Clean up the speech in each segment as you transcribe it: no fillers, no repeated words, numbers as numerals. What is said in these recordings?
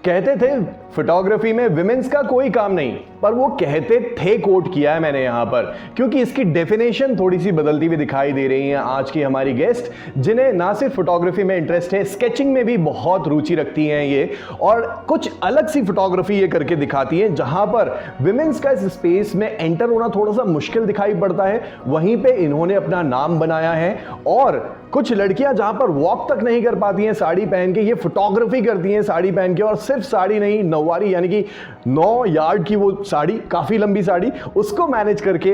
कहते थे फोटोग्राफी में विमेंस का कोई काम नहीं, पर वो कहते थे, कोट किया है मैंने यहाँ पर, क्योंकि इसकी डेफिनेशन थोड़ी सी बदलती हुई दिखाई दे रही है आज की हमारी गेस्ट, जिन्हें ना सिर्फ फोटोग्राफी में इंटरेस्ट है, स्केचिंग में भी बहुत रुचि रखती हैं ये, और कुछ अलग सी फोटोग्राफी ये करके दिखाती हैं जहाँ पर विमेंस का इस स्पेस में एंटर होना थोड़ा सा मुश्किल दिखाई पड़ता है। वहीं पे इन्होंने अपना नाम बनाया है, और कुछ लड़कियां जहां पर वॉक तक नहीं कर पाती हैं साड़ी पहन के, ये फोटोग्राफी करती हैं साड़ी पहन के, और सिर्फ साड़ी नहीं, नौवारी यानी कि 9 यार्ड की वो साड़ी, काफी लंबी साड़ी, उसको मैनेज करके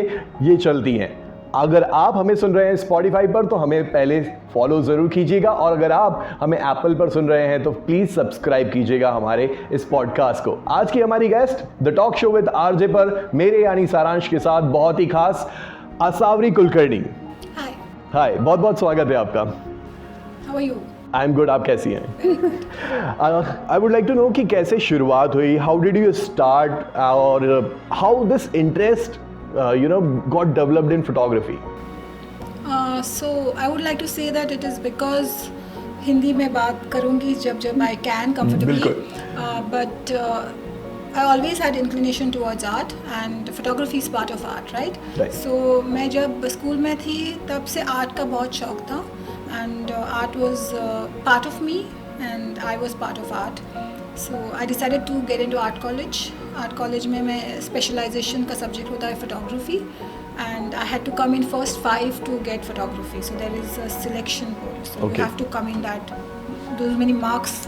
ये चलती हैं। अगर आप हमें सुन रहे हैं स्पॉटिफाई पर तो हमें पहले फॉलो जरूर कीजिएगा, और अगर आप हमें एप्पल पर सुन रहे हैं तो प्लीज सब्सक्राइब कीजिएगा हमारे इस पॉडकास्ट को। आज की हमारी guest the talk show with RJ पर मेरे यानी सारांश के साथ बहुत ही खास असावरी कुलकर्णी। हाय, बहुत बहुत स्वागत है आपका। How are you? I am good, आप कैसी हैं? I would like to know कि कैसे शुरुआत हुई, हाउ डिड यू स्टार्ट, और how this interest got developed in photography? So I would like to say that it is because Hindi में बात करूँगी जब I can comfortably. But I always had inclination towards art, and photography is part of art, right? So मैं जब school में थी तब से आर्ट का बहुत शौक था, and art was part of me and I was part of art. So I decided to get into art college. Art college में मैं specialization का subject होता है photography, and I had to come in first 5 to get photography. So there is a selection board. So you have to come in that those many marks.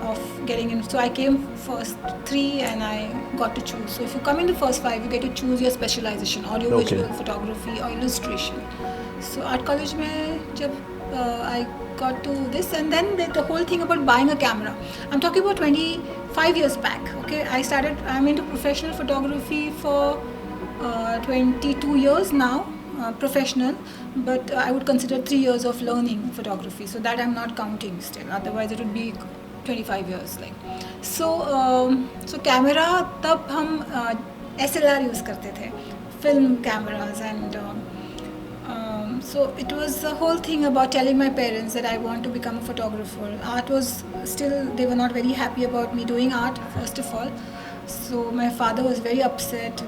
Of getting in. So I came first 3 and I got to choose. So if you come in the first 5, you get to choose your specialization, audio visual, photography or illustration. So art college mein jab I got to this, and then the whole thing about buying a camera. I'm talking about 25 years back. Okay, I'm into professional photography for 22 years now, professional, but I would consider 3 years of learning photography. So that I'm not counting still. Otherwise it would be 25 years like. So camera तब हम SLR use करते थे, film cameras, and so it was the whole thing about telling my parents that I want to become a photographer. Art was still, they were not very happy about me doing art, first of all. So my father was very upset.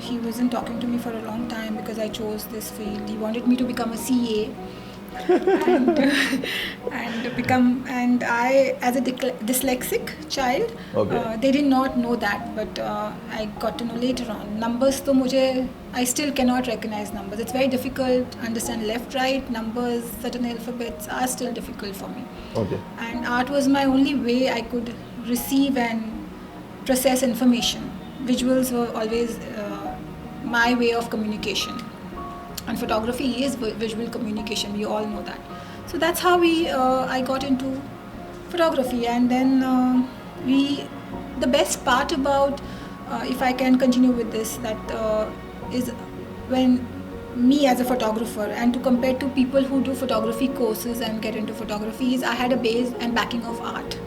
He wasn't talking to me for a long time because I chose this field. He wanted me to become a CA. and I, as a dyslexic child, they did not know that, but I got to know later on. Numbers to mujhe, I still cannot recognize numbers. It's very difficult to understand left, right, numbers, certain alphabets are still difficult for me. And art was my only way I could receive and process information. Visuals were always my way of communication. And photography is visual communication, we all know that. So that's how I got into photography. And then the best part about, if I can continue with this, that is when me as a photographer, and to compare to people who do photography courses and get into photography, is I had a base and backing of art.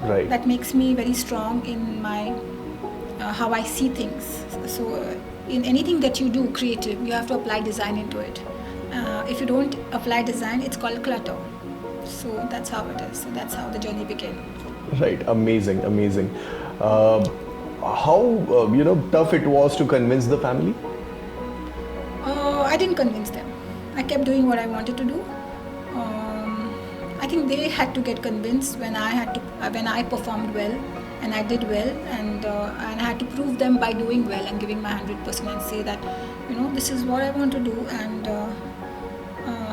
Right. That makes me very strong in my how I see things. So in anything that you do creative, you have to apply design into it. If you don't apply design, it's called clutter. So that's how it is. So that's how the journey began. Right. Amazing. How tough it was to convince the family? I didn't convince them. I kept doing what I wanted to do. I think they had to get convinced when I performed well and I did well, and I had to prove them by doing well and giving my 100% and say that, this is what I want to do, and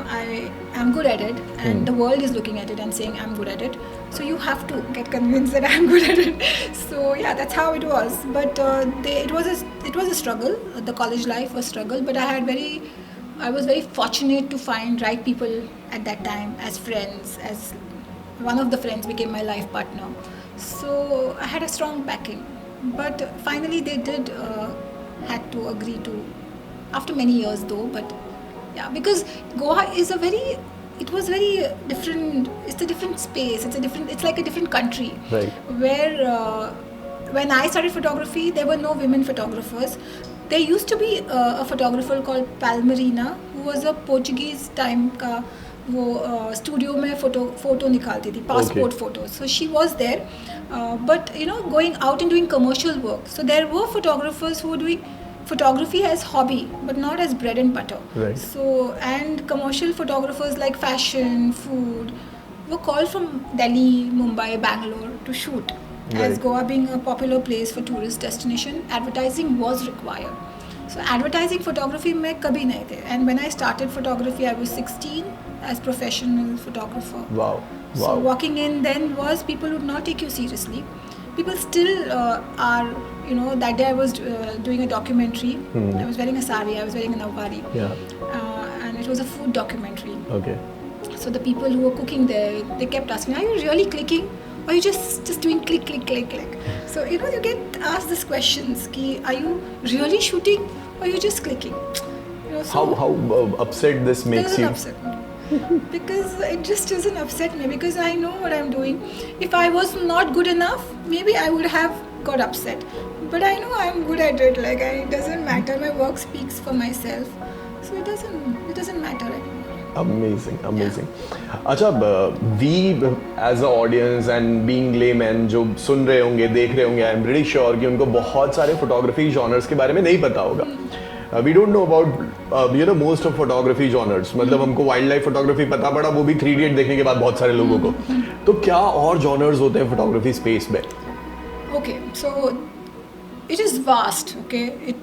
I am good at it, and the world is looking at it and saying I'm good at it. So you have to get convinced that I'm good at it. So yeah, that's how it was. But it was a struggle. The college life was a struggle, but I was very fortunate to find right people at that time as friends. As one of the friends became my life partner. So I had a strong backing. But finally they did had to agree to, after many years though, but yeah, because Goa is it was very different. It's a different space. It's like a different country. Right. Where when I started photography, there were no women photographers. There used to be a photographer called Palmerina, who was a Portuguese time का वो studio में photo निकालती थी, passport photo. So she was there, But going out and doing commercial work. So there were photographers who were doing photography as hobby, but not as bread and butter. Right. So, and commercial photographers like fashion, food, were called from Delhi, Mumbai, Bangalore to shoot. As Right. Goa being a popular place for tourist destination, advertising was required. So advertising photography mein kabhi nahi the. And when I started photography, I was 16 as professional photographer. Wow. So Wow. walking in then was people would not take you seriously. People still are, that day I was doing a documentary. I was wearing a sari, I was wearing a nawari. Yeah. And it was a food documentary. Okay. So the people who were cooking there, they kept asking, are you really clicking? Or are you just doing click, click, click, click? So, you get asked these questions, ki, are you really shooting or are you just clicking? How upset this makes you? Doesn't upset me. Because it just doesn't upset me because I know what I'm doing. If I was not good enough, maybe I would have got upset. But I know I'm good at it. Like it doesn't matter. My work speaks for myself. So it doesn't matter anymore. Amazing. अच्छा, we as a audience and being laymen जो सुन रहे होंगे, देख रहे होंगे, I'm pretty sure कि उनको बहुत सारे photography genres के बारे में नहीं पता होगा. We don't know about most of photography genres. मतलब हमको वाइल्ड लाइफ फोटोग्राफी पता पड़ा, वो भी 3 इडियट देखने के बाद बहुत सारे लोगों को. तो क्या और genres होते हैं फोटोग्राफी स्पेस में? Okay, so it is vast. Okay,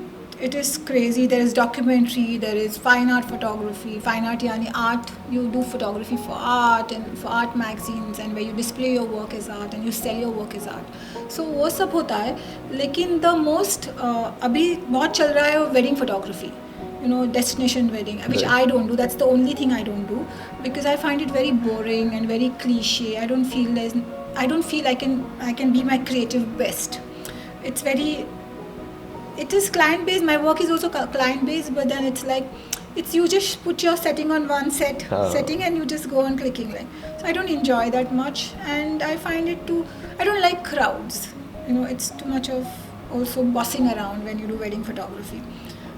it is crazy. There is documentary, there is fine art photography. Fine art yani art, you do photography for art and for art magazines and where you display your work as art and you sell your work as art. So वो सब होता है. लेकिन the most अभी बहुत चल रहा है wedding photography. Destination wedding, which I don't do. That's the only thing I don't do because I find it very boring and very cliche. I don't feel I can be my creative best. It is client based. My work is also client based, but then it's like you just put your setting on one setting and you just go on clicking so I don't enjoy that much, and I find I don't like crowds. It's too much of also bossing around when you do wedding photography.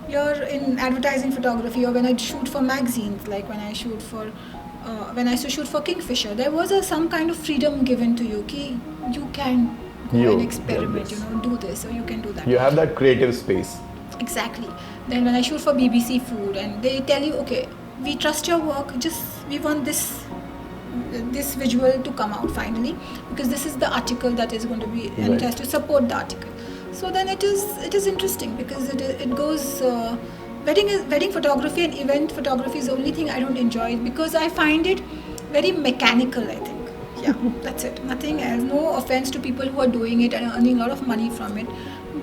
You're in advertising photography, or when I shoot for magazines, like when I used to shoot for Kingfisher, there was some kind of freedom given to you ki you can go and experiment, do this or you can do that. You have that creative space. Exactly. Then when I shoot for BBC Food and they tell you, okay, we trust your work, we want this visual to come out finally because this is the article that is going to be, and it has to support the article. So then it is interesting because it goes, wedding photography and event photography is the only thing I don't enjoy because I find it very mechanical, I think. Yeah, that's it. Nothing else. No offense to people who are doing it and earning a lot of money from it.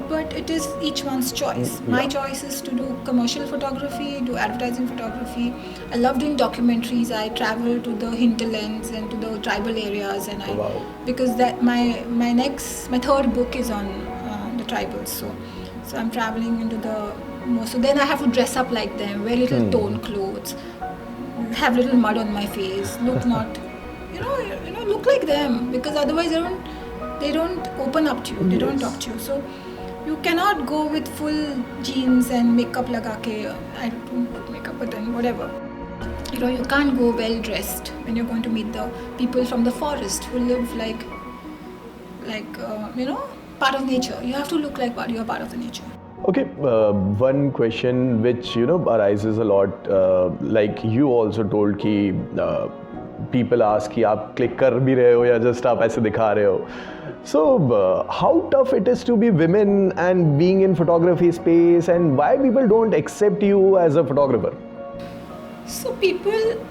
But it is each one's choice. My choice is to do commercial photography, do advertising photography. I love doing documentaries. I travel to the hinterlands and to the tribal areas, and because that my third book is on the tribals. So I'm traveling into the most. So then I have to dress up like them, wear little torn clothes, have little mud on my face, look not. Look like them because otherwise they don't open up to you. They don't talk to you. So you cannot go with full jeans and makeup laga ke. I don't put makeup, but then whatever. You can't go well dressed when you're going to meet the people from the forest who live like part of nature. You have to look like you're part of the nature. Okay, one question which arises a lot, like you also told कि people ask कि आप click कर भी रहे हो या just आप ऐसे दिखा रहे हो. So how tough it is to be women and being in photography space, and why people don't accept you as a photographer? So people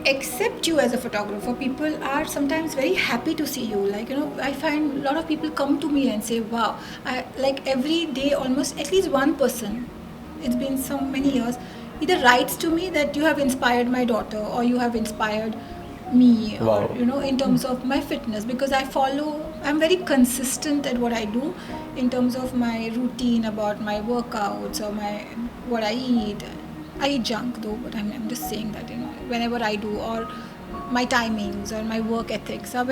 accept you as a photographer. People are sometimes very happy to see you. I find a lot of people come to me and say, wow, every day almost at least one person, it's been so many years, either writes to me that you have inspired my daughter or you have inspired me, or in terms of my fitness, because I'm very consistent at what I do in terms of my routine about my workouts or what I eat. I eat junk though, but I'm just saying that whenever I do, or my timings or my work ethics I'm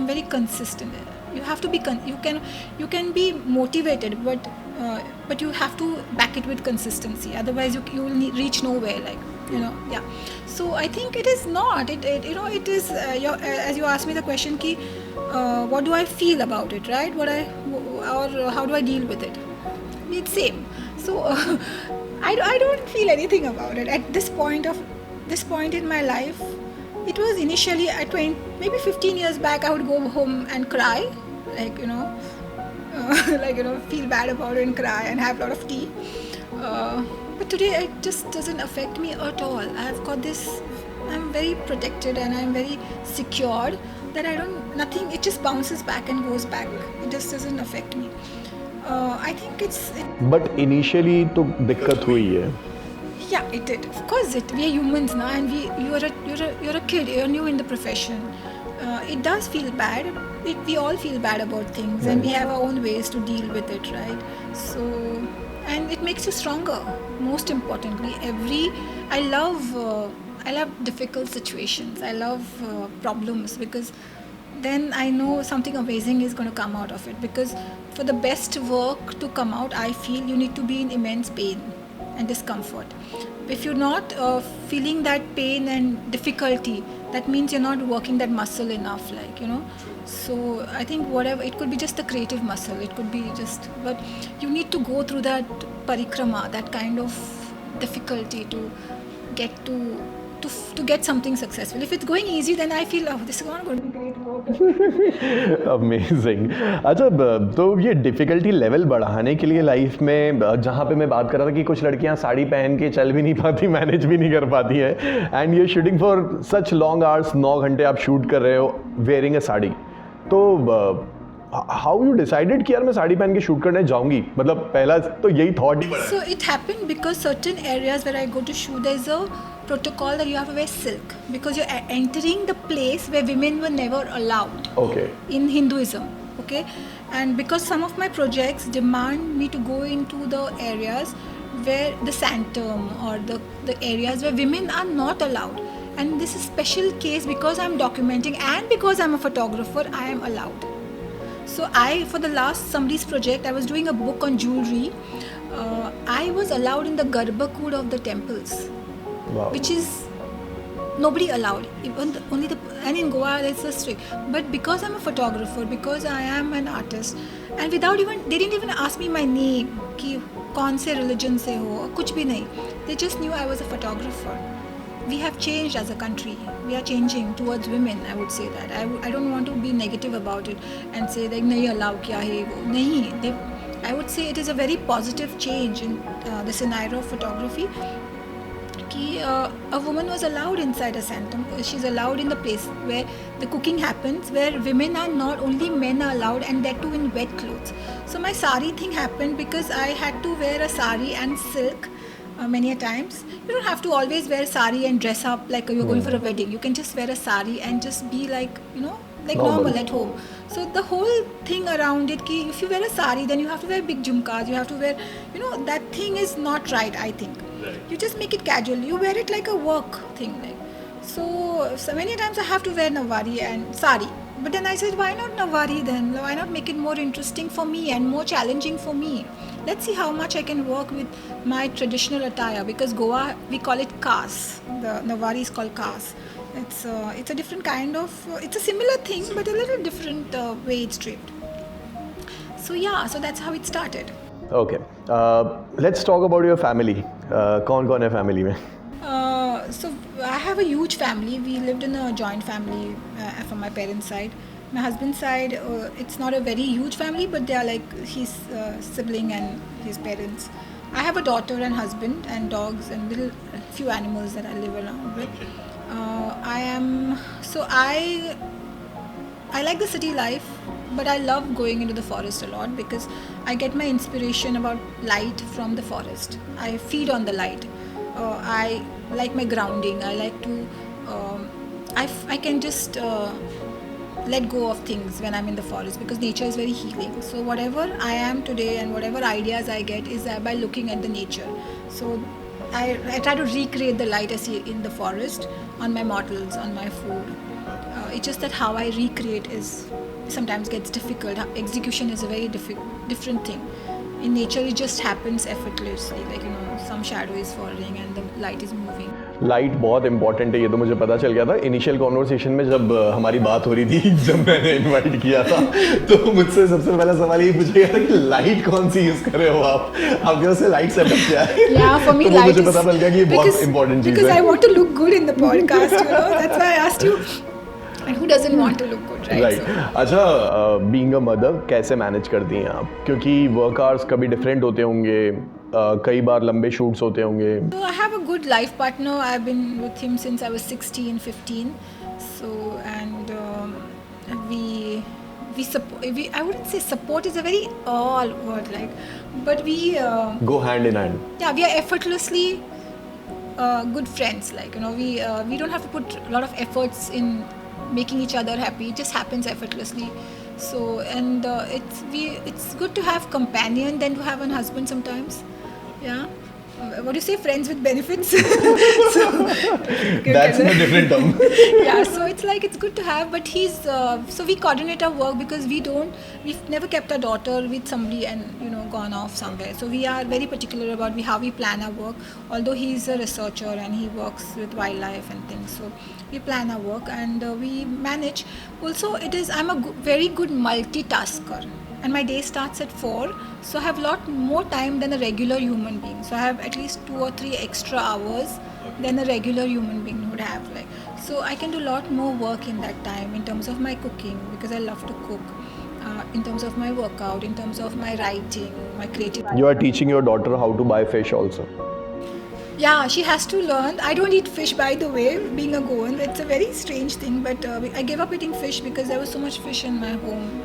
very consistent. You have to be you can be motivated, but you have to back it with consistency, otherwise you will reach nowhere, So I think it is not it is as you asked me the question ki what do I feel about it, right? Or how do I deal with it? It's same. So I don't feel anything about it at this point in my life. It was initially at 20, maybe 15 years back. I would go home and cry, like feel bad about it and cry and have a lot of tea. But today it just doesn't affect me at all. I've got this. I'm very protected and I'm very secured that nothing. It just bounces back and goes back. It just doesn't affect me. I think But initially तो दिक्कत हुई है. Yeah, it did. Of course, we are humans now, and you're a kid. You're new in the profession. It does feel bad. We all feel bad about things, and we have our own ways to deal with it, right? So, and it makes you stronger. Most importantly, I love difficult situations. I love problems because then I know something amazing is going to come out of it. Because for the best work to come out, I feel you need to be in immense pain and discomfort. If you're not feeling that pain and difficulty, that means you're not working that muscle enough, So I think whatever, it could be just the creative muscle, it could be just, but you need to go through that parikrama, that kind of difficulty to get to get something successful. If it's going easy, then I feel, this is not going to be great work. Amazing. अच्छा, तो ये difficulty level बढ़ाने के लिए life में, जहाँ पे मैं बात कर रहा था कि कुछ लड़कियाँ साड़ी पहन के चल भी नहीं पाती, मैनेज भी नहीं कर पाती हैं, and you shooting for such long hours, 9 घंटे आप शूट कर रहे हो वेयरिंग अ साड़ी, तो हाउ यू डिसाइडेड कि यार मैं साड़ी पहन के शूट करने जाऊंगी? मतलब पहला तो यही थॉट ही पड़ा. So it happened because certain areas where I go to shoot, there's a protocol that you have to wear silk because you're entering the place where women were never allowed. Okay. In Hinduism, okay, and because some of my projects demand me to go into the areas where the sanctum or the areas where women are not allowed, and this is special case because I'm documenting and because I'm a photographer, I am allowed. So for the last somebody's project, I was doing a book on jewelry. I was allowed in the Garbhakud of the temples, wow, which is nobody allowed. And in Goa it's a strict. But because I'm a photographer, because I am an artist, and they didn't even ask me my name, कि कौन से religion से हो, कुछ भी नहीं. They just knew I was a photographer. We have changed as a country. We are changing towards women. I would say that. I don't want to be negative about it and say like नहीं allow क्या है वो नहीं. I would say it is a very positive change in the scenario of photography. कि a woman was allowed inside a sanctum. She's allowed in the place where the cooking happens, where women are not, only men are allowed, and that too in wet clothes. So my sari thing happened because I had to wear a sari and silk. Many a times you don't have to always wear sari and dress up like you're going for a wedding. You can just wear a sari and just be like normal at home. So the whole thing around it, ki if you wear a sari, then you have to wear big jhumkas, you have to wear, that thing is not right, I think. Right. You just make it casual, you wear it like a work thing, so many times I have to wear nawari and sari. But then I said, why not nawari then? Why not make it more interesting for me and more challenging for me? Let's see how much I can work with my traditional attire, because Goa, we call it kas. The nawari is called kas. It's a different kind of, it's a similar thing, but a little different way it's draped. So that's how it started. Okay. Let's talk about your family. कौन-कौन है family में? So I have a huge family. We lived in a joint family from my parents' side. My husband's side, it's not a very huge family, but they are like his sibling and his parents. I have a daughter and husband and dogs and few animals that I live around with. I like the city life, but I love going into the forest a lot because I get my inspiration about light from the forest. I feed on the light. I like my grounding. I like to, I can just let go of things when I'm in the forest because nature is very healing. So whatever I am today and whatever ideas I get is by looking at the nature. So I try to recreate the light I see in the forest on my models, on my food. It's just that how I recreate is sometimes gets difficult. Execution is a very different thing. in nature it just happens effortlessly, like some shadow is falling and the light is moving. Light बहुत important है, ये तो मुझे पता चल गया था initial conversation में जब हमारी बात हो रही थी, जब मैंने इनवाइट किया था तो मुझसे सबसे पहला सवाल ये पूछा गया था कि लाइट कौन सी यूज कर रहे हो आप, आपके पास से लाइट सेटअप क्या है? Yeah, for me तो light मुझे पता चल गया कि ये बहुत इंपॉर्टेंट चीज है, because I want to look good in the podcast, that's why I asked you. And who doesn't want to look good, right? Right. अच्छा, बीइंग अ मदर कैसे मैनेज करती हैं आप, क्योंकि वर्क आवर्स कभी डिफरेंट होते होंगे, कई बार लंबे शूट्स होते होंगे. So I have a good life partner. I've been with him since I was 16, 15. So and we support. I wouldn't say support is a very all word like, but we go hand in hand. Yeah, we are effortlessly good friends. Like we don't have to put a lot of efforts in making each other happy. It just happens effortlessly. So and it's good to have companion than to have a husband sometimes. Yeah. What do you say? Friends with benefits. So, that's a different term. Yeah. So it's like it's good to have, but he's so we coordinate our work because we've never kept our daughter with somebody and gone off somewhere. So we are very particular about how we plan our work. Although he's a researcher and he works with wildlife and things, so we plan our work and we manage. Also, I'm a very good multitasker. And my day starts at 4, so I have a lot more time than a regular human being. So I have at least 2 or 3 extra hours than a regular human being would have. So I can do a lot more work in that time in terms of my cooking, because I love to cook, in terms of my workout, in terms of my writing, my creative. You are teaching your daughter how to buy fish also. Yeah, she has to learn. I don't eat fish, by the way, being a Goan. It's a very strange thing, but I gave up eating fish because there was so much fish in my home.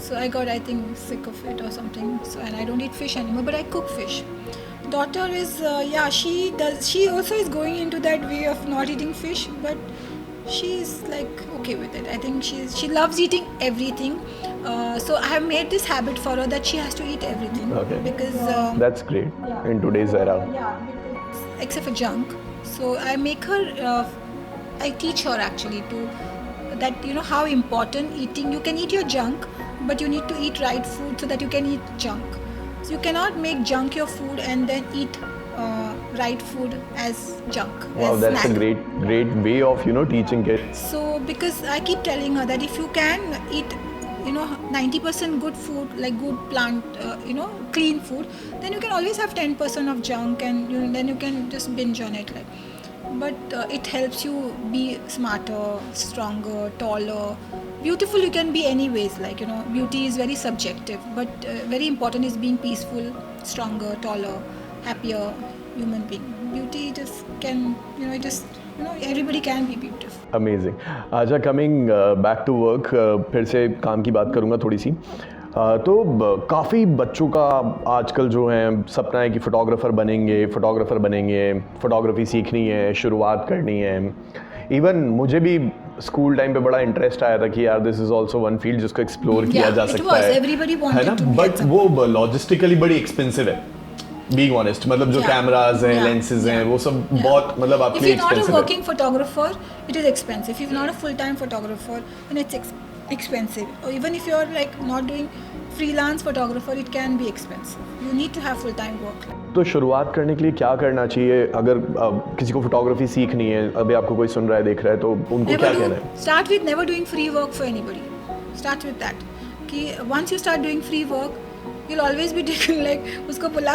So I got, I think, sick of it or something. So and I don't eat fish anymore, but I cook fish. Daughter is, she does. She also is going into that way of not eating fish, but she's like okay with it. I think she loves eating everything. So I have made this habit for her that she has to eat everything. Okay. Because that's great in today's era. Yeah, except for junk. So I make her. I teach her actually that how important eating. You can eat your junk, but you need to eat right food so that you can eat junk. So you cannot make junk your food and then eat right food as junk. Wow, as that's snack. a great way of teaching kids. So because I keep telling her that if you can eat 90% good food, like good plant, clean food, then you can always have 10% of junk, and then you can just binge on it. But it helps you be smarter, stronger, taller, beautiful. You can be anyways. Beauty is very subjective, but very important is being peaceful, stronger, taller, happier human being. Beauty just can, everybody can be beautiful. Amazing. अच्छा, coming back to work, फिर से काम की बात करूँगा थोड़ी सी. तो काफ़ी बच्चों का आजकल जो है सपना है कि फ़ोटोग्राफ़र बनेंगे, फ़ोटोग्राफ़ी सीखनी है, शुरुआत करनी है. इवन मुझे भी स्कूल टाइम पे बड़ा इंटरेस्ट आया था कि यार this is also one field जिसको एक्सप्लोर किया जा सकता है ना, बट वो लॉजिस्टिकली बड़ी एक्सपेंसिव है. Being honest, मतलब जो कैमराज हैं, लेंसेज हैं, वो सब बहुत मतलब आपके लिए एक्सपेंसिव है. If you're not a working photographer, it is expensive. If you're not a full-time photographer, then it's expensive. Or even if you're not doing freelance photographer, it can be expensive. You need to have full-time work. तो शुरुआत करने के लिए क्या करना चाहिए अगर किसी को फोटोग्राफी सीखनी है, अभी आपको कोई सुन रहा है, देख रहा है, तो उनको क्या कहना है? Start with never doing free work for anybody. Start with that. कि once you start doing free work, you'll always be taken उसको बुला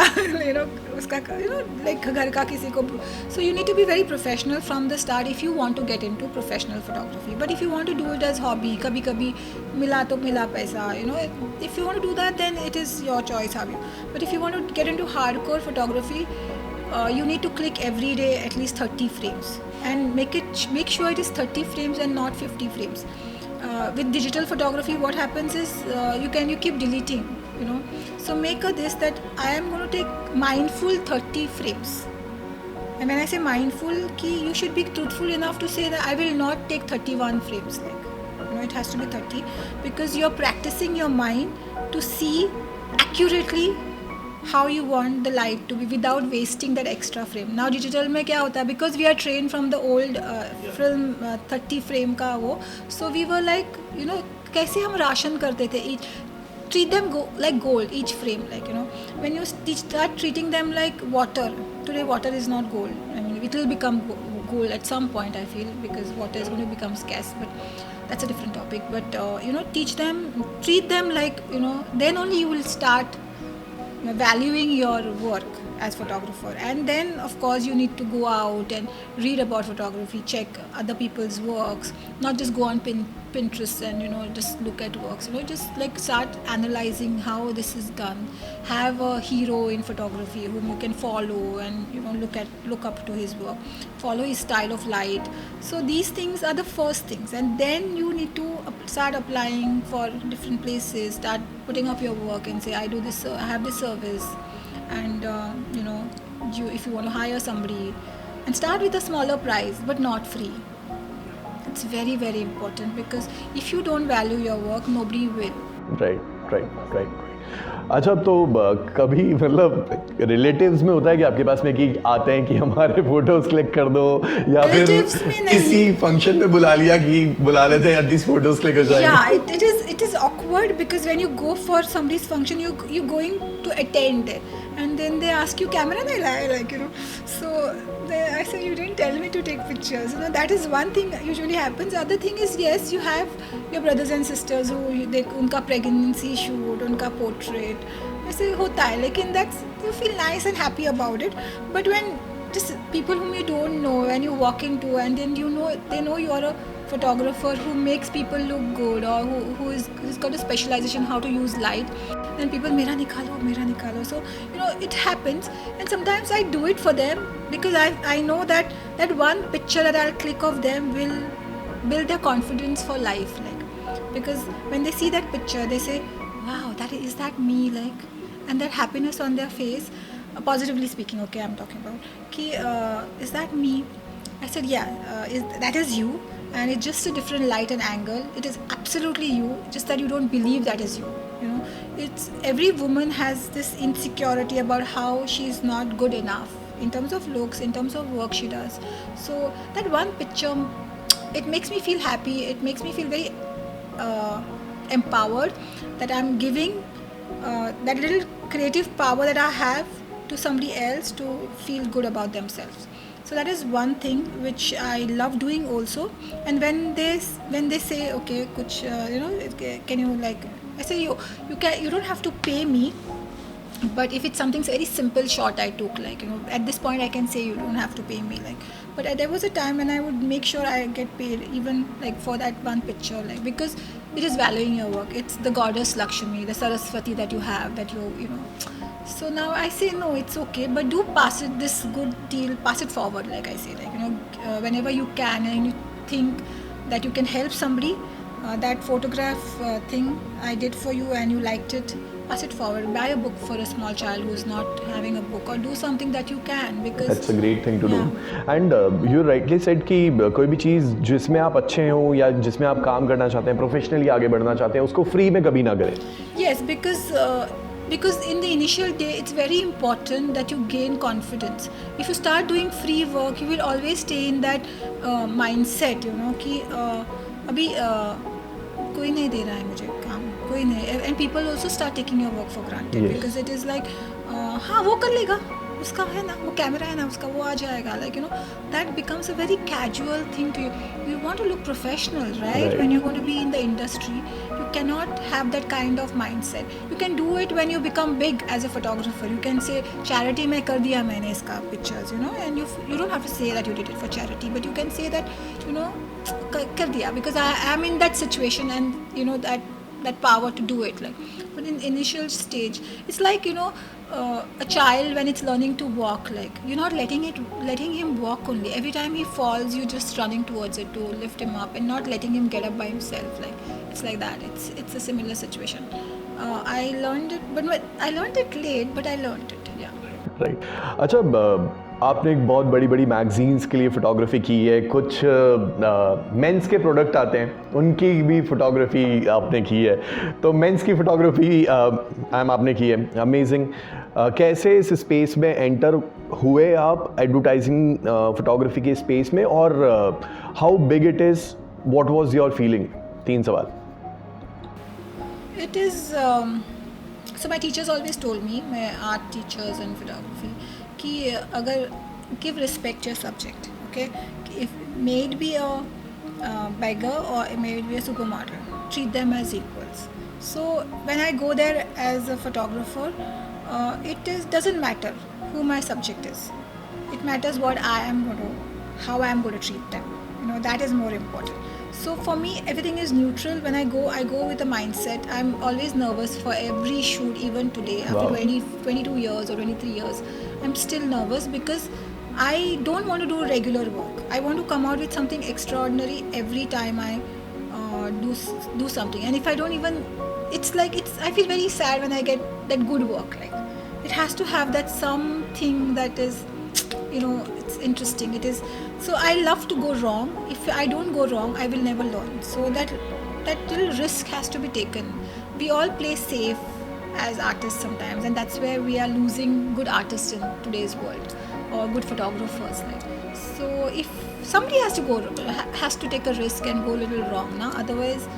उसका घर का किसी को. So you need to be very professional from the start if you want to get into professional photography. But if you want to do it as hobby, कभी मिला तो मिला पैसा, if you want to do that, then it is your choice. But if you want to get into hardcore photography, you need to click every day at least 30 frames and make sure it is 30 frames and not 50 frames. With digital photography, what happens is you keep deleting. So make this that I am going to take mindful 30 frames. And when I say mindful, you should be truthful enough to say that I will not take 31 frames. It has to be 30, because you're practicing your mind to see accurately how you want the light to be without wasting that extra frame. Now digital में क्या होता है, because we are trained from the old film 30 frame का वो, so we were like, कैसे हम ration करते थे, treat them like gold, each frame, like, you know, when you start treating them like water. Today water is not gold. I mean, it will become gold at some point, I feel, because water is going to become scarce, but that's a different topic. But you know, treat them like, you know, then only you will start valuing your work as photographer. And then of course you need to go out and read about photography, check other people's works, not just go on Pinterest and, you know, just look at works, you know, just like start analyzing how this is done. Have a hero in photography whom you can follow and, you know, look up to his work, follow his style of light. So these things are the first things, and then you need to start applying for different places, start putting up your work and say, I do this, I have this service. And you know, if you want to hire somebody, and start with a smaller price but not free. It's very, very important, because if you don't value your work, nobody will. Right. अच्छा, तो कभी मतलब relatives में होता है कि आपके पास में कि आते हैं कि हमारे फोटोज क्लिक कर दो, या फिर किसी फंक्शन में बुला लेते हैं दिस फोटोज क्लिक हो जाएंगे? Yeah, it is awkward, because when you go for somebody's function, you going to attend it, and then they ask you, camera nahi laye, like, you know, so I say, you didn't tell me to take pictures, you know. That is one thing usually happens. Other thing is, yes, you have your brothers and sisters who उनका pregnancy shoot, उनका portrait, ऐसे होता है, लेकिन that's, you feel nice and happy about it. But when just people whom you don't know and you walk into, and then you know, they know you are a photographer who makes people look good, or who's got a specialization how to use light, then people mera nikhalo. So, you know, it happens, and sometimes I do it for them, because I know that one picture that I'll click of them will build their confidence for life, like, because when they see that picture, they say, wow, is that me, like, and that happiness on their face, positively speaking, okay, I'm talking about, is that me? I said, yeah, that is you, and it's just a different light and angle. It is absolutely you, just that you don't believe that is you. You know, it's every woman has this insecurity about how she's not good enough in terms of looks, in terms of work she does. So that one picture, it makes me feel happy. It makes me feel very empowered, that I'm giving that little creative power that I have to somebody else to feel good about themselves. So that is one thing which I love doing also. And when they say, okay, kuch, you know, can you, like, I say, you don't have to pay me, but if it's something very simple shot I took, like, you know, at this point I can say you don't have to pay me, like, but there was a time when I would make sure I get paid, even like for that one picture, like, because it is valuing your work. It's the goddess Lakshmi, the Saraswati that you have, that you know. So now I say, no, it's okay, but do pass it, this good deal, pass it forward, like I say, like, you know, whenever you can, and you think that you can help somebody, that photograph thing I did for you and you liked it, pass it forward. Buy a book for a small child who's not having a book, or do something that you can, because that's a great thing to do. And you rightly said कि कोई भी चीज़ जिसमें आप अच्छे हो, या जिसमें आप काम करना चाहते हैं, प्रोफेशनली आगे बढ़ना चाहते हैं, उसको फ्री में कभी ना करें. Yes, because in the initial day, it's very important that you gain confidence. If you start doing free work, you will always stay in that mindset, you know, कि अभी कोई नहीं दे रहा है मुझे काम, कोई नहीं, and people also start taking your work for granted. Yes. Because it is like, हाँ वो कर लेगा, उसका है ना, वो कैमरा है ना उसका, वो आ जाएगा, like, you know, that becomes a very casual thing to you. You want to look professional, right? When you're going to be in the industry, you cannot have that kind of mindset. You can do it when you become big as a photographer. You can say, charity में कर दिया मैंने इसका pictures, you know, and you don't have to say that you did it for charity, but you can say that, you know, कर दिया, because I am in that situation, and you know, that power to do it, like. But in initial stage, it's like, you know, a child when it's learning to walk, like, you're not letting him walk only. Every time he falls, you're just running towards it to lift him up, and not letting him get up by himself, like, it's like that. It's a similar situation. I learned it, but I learned it late, but I learned it. Yeah. Right. अच्छा, आपने एक बहुत बड़ी magazines के लिए photography की है, कुछ मेंस के प्रोडक्ट आते हैं, उनकी भी फ़ोटोग्राफी आपने की है, तो मेंस की फ़ोटोग्राफी आपने की है, अमेजिंग. कैसे इस स्पेस में एंटर हुए आप, एडवर्टाइजिंग फ़ोटोग्राफी के स्पेस में, और how big it is, what was your feeling? 3 सवाल. it is so my teachers always told me, my art teachers and photography, कि अगर give respect your subject, okay, if may it be a beggar or may it be a supermodel, treat them as equals. So when I go there as a photographer, doesn't matter who my subject is. It matters what I am going to, how I am going to treat them. That is more important. So for me, everything is neutral. When I go with a mindset. I'm always nervous for every shoot, even today. After 22 years or 23 years, I'm still nervous because I don't want to do regular work. I want to come out with something extraordinary every time I do something. And if I don't even, I feel very sad when I get that good work. Like, it has to have that something that is, it's interesting. It is. So I love to go wrong. If I don't go wrong, I will never learn. So that little risk has to be taken. We all play safe as artists sometimes, and that's where we are losing good artists in today's world, or good photographers. So if somebody has to take a risk and go a little wrong, otherwise,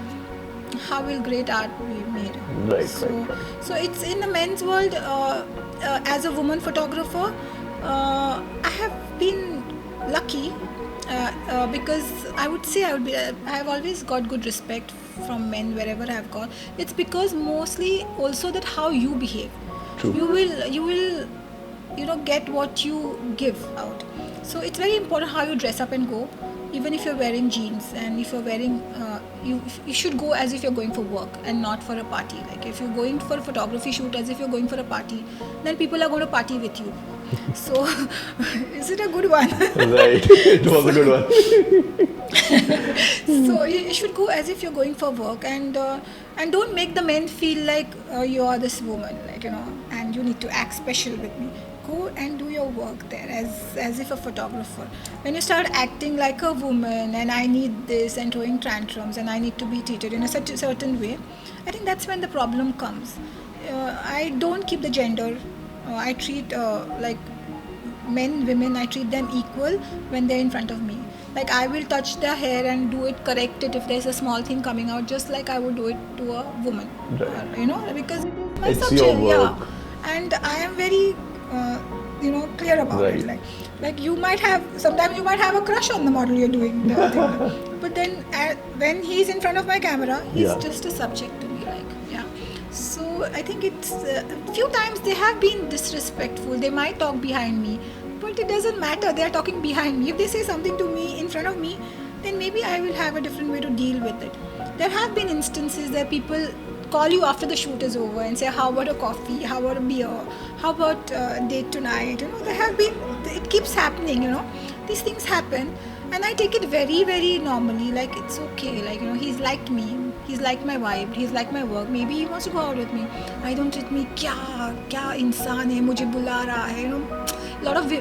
how will great art be made? Right. So it's in the men's world. As a woman photographer, I have been lucky because I would say I have always got good respect from men wherever I have gone. It's because mostly also that how you behave. True. You will get what you give out. So it's very important how you dress up and go. Even if you're wearing jeans, and if you're wearing you should go as if you're going for work and not for a party. Like, if you're going for a photography shoot as if you're going for a party, then people are going to party with you. So is it a good one? Right, it was a good one. So you should go as if you're going for work, and don't make the men feel like you are this woman, and you need to act special with me. Go and do your work there as if a photographer. When you start acting like a woman, and I need this, and throwing tantrums, and I need to be treated in a certain way, I think that's when the problem comes. I don't keep the gender. I treat like men, women, I treat them equal when they're in front of me. Like, I will touch their hair and do it, correct it if there's a small thing coming out, just like I would do it to a woman. Right. Because it is my It's subject. your work. Yeah. And I am very clear about right. it. Like sometimes you might have a crush on the model you're doing the thing. But then when he's in front of my camera, he's just a subject to me. So I think it's few times they have been disrespectful. They might talk behind me, but it doesn't matter. They are talking behind me. If they say something to me in front of me, then maybe I will have a different way to deal with it. There have been instances that people call you after the shoot is over and say, how about a coffee, how about a beer, how about date tonight. It keeps happening. These things happen, and I take it very, very normally. Like, it's okay. He's like me. He's like my vibe. He's like my work. Maybe he wants to go out with me. I don't treat me kya insaan hai, mujhe bula raha hai. A lot of we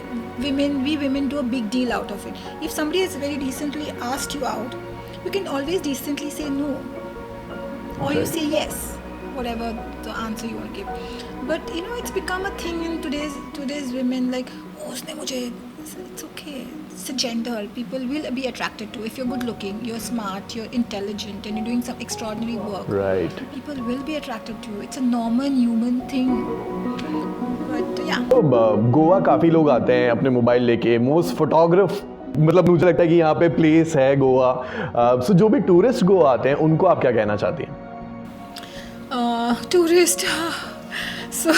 women do a big deal out of it. If somebody has very decently asked you out, you can always decently say no, or you say yes, whatever the answer you want to give. But it's become a thing in today's women. Like, usne mujhe. It's okay. It's a gender. People will be attracted to. If you're good looking, you're smart, you're intelligent, and you're doing some extraordinary work. Right. People will be attracted to you. It's a normal human thing. But yeah. तो गोवा काफी लोग आते हैं अपने mobile लेके. Most photograph, मतलब मुझे लगता है कि यहाँ पे प्लेस है गोवा. सो जो भी टूरिस्ट गोवा आते हैं, उनको आप क्या कहना चाहती हैं? Tourist. So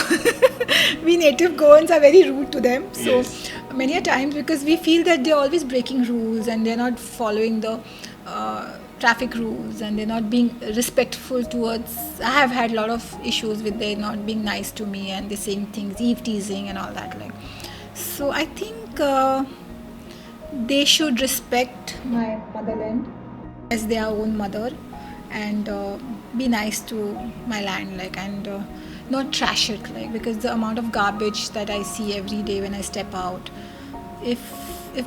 we native Goans are very rude to them. So many a times, because we feel that they're always breaking rules and they're not following the traffic rules, and they're not being respectful towards. I have had a lot of issues with they not being nice to me, and they saying things, eve teasing and all that. So I think they should respect my motherland as their own mother, and be nice to my land, and not trash it, because the amount of garbage that I see every day when I step out, if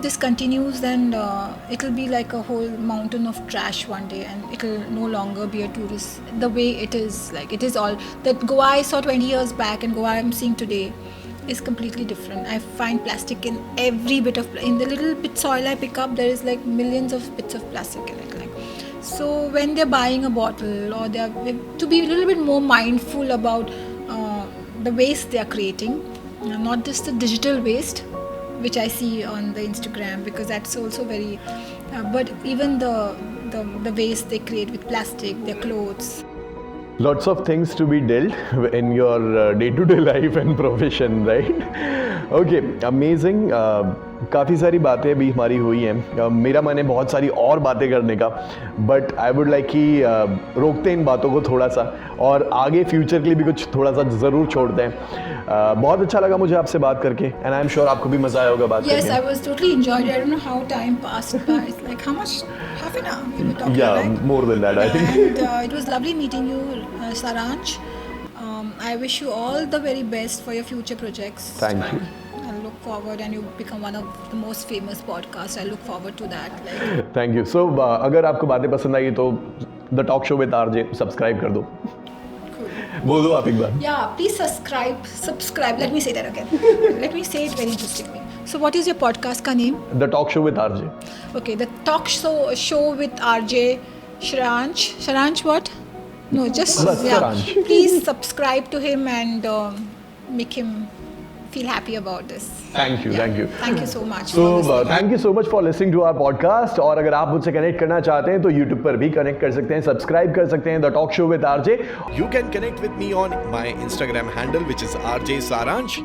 this continues, then it'll be like a whole mountain of trash one day, and it'll no longer be a tourist the way it is. It is all that Goa I saw 20 years back and Goa I'm seeing today is completely different. I find plastic in every bit of in the little bit soil I pick up. There is millions of bits of plastic in it. So when they're buying a bottle, or they're to be a little bit more mindful about the waste they are creating, not just the digital waste, which I see on the Instagram, because that's also very, but even the waste they create with plastic, their clothes. Lots of things to be dealt in your day-to-day life and profession, right? Okay, amazing. काफ़ी सारी बातें भी हमारी हुई हैं. मेरा मन है बहुत सारी और बातें करने का, बट आई वुड लाइक कि रोकते इन बातों को थोड़ा सा और आगे फ्यूचर के लिए भी कुछ थोड़ा सा ज़रूर छोड़ते हैं. बहुत अच्छा लगा मुझे आपसे बात करके, एंड आई एम श्योर आपको भी मज़ा आया होगा बात करके. Yes, I was totally enjoyed it. I don't know how time passed by. It's like how much? Half an hour we were talking, Yeah, right? more than that, I think. And it was lovely meeting you, Saransh. I wish you all the very best for your future projects. Thank you. I look forward, and you become one of the most famous podcasts. I look forward to that. Like, thank you. So अगर आपको बातें पसंद आई तो the talk show with RJ subscribe कर दो. बोल दो आप एक बार. yeah, please subscribe. Let me say that again. Let me say it very interestingly. So, what is your podcast ka name? The talk show with RJ. Okay, the talk show with RJ Sharansh what? No, just Bas, Saransh. Please subscribe to him and make him feel happy about this. Thank you. Thank you so much. So, thank you so much for listening to our podcast. और अगर आप मुझसे connect करना चाहते हैं तो YouTube पर भी कनेक्ट कर सकते हैं, सब्सक्राइब कर सकते हैं the talk show with RJ. You can connect with me on my Instagram handle, which is RJ Saransh.